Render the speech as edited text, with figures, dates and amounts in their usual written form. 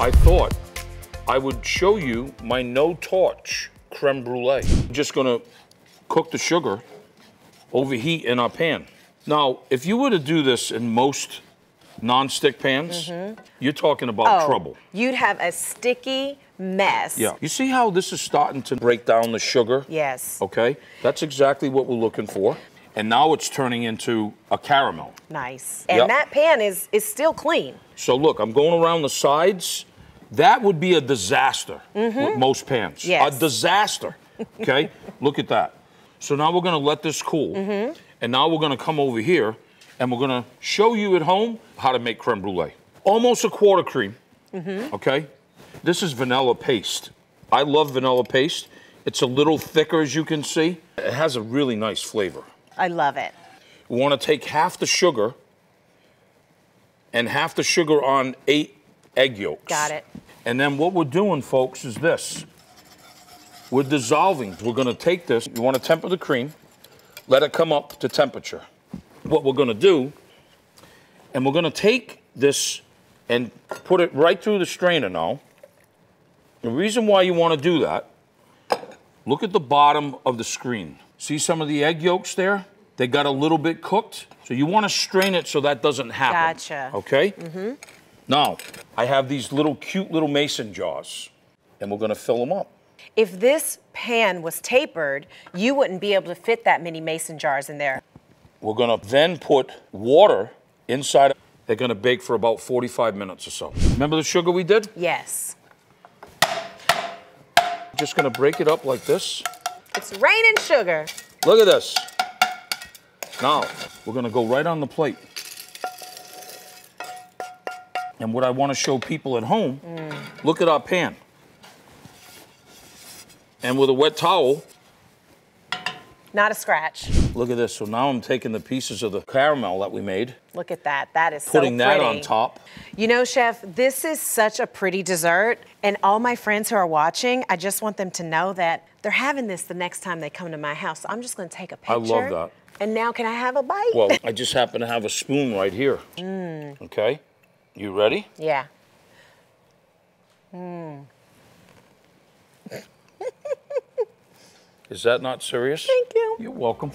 I thought I would show you my no-torch creme brulee. I'm just gonna cook the sugar, overheat in our pan. Now, if you were to do this in most non-stick pans, you're talking about trouble. You'd have a sticky mess. Yeah. You see how this is starting to break down the sugar? Yes. Okay, that's exactly what we're looking for. And now it's turning into a caramel. Nice. And that pan is still clean. So look, I'm going around the sides. That would be a disaster with most pans. Yes. A disaster, okay? Look at that. So now we're gonna let this cool. And now we're gonna come over here and we're gonna show you at home how to make creme brulee. Almost a quarter cream, okay? This is vanilla paste. I love vanilla paste. It's a little thicker, as you can see. It has a really nice flavor. I love it. We wanna take half the sugar and half the sugar on 8 egg yolks. Got it. And then what we're doing, folks, is this. We're dissolving. We're gonna take this, you wanna temper the cream, let it come up to temperature. What we're gonna do, and we're gonna take this and put it right through the strainer now. The reason why you wanna do that, look at the bottom of the screen. See some of the egg yolks there? They got a little bit cooked. So you wanna strain it so that doesn't happen. Gotcha. Okay? Now, I have these little cute little mason jars, and we're gonna fill them up. If this pan was tapered, you wouldn't be able to fit that many mason jars in there. We're gonna then put water inside. They're gonna bake for about 45 minutes or so. Remember the sugar we did? Yes. Just gonna break it up like this. It's raining sugar. Look at this. Now, we're gonna go right on the plate. And what I wanna show people at home, look at our pan. And with a wet towel, Not a scratch. look at this. So now I'm taking the pieces of the caramel that we made, Look at that. That is so putting pretty. that on top. You know, Chef, this is such a pretty dessert. And all my friends who are watching, I just want them to know that they're having this the next time they come to my house. So I'm just gonna take a picture. I love that. And now can I have a bite? Well, I just happen to have a spoon right here. Okay, you ready? Yeah. Is that not serious? Thank you. You're welcome.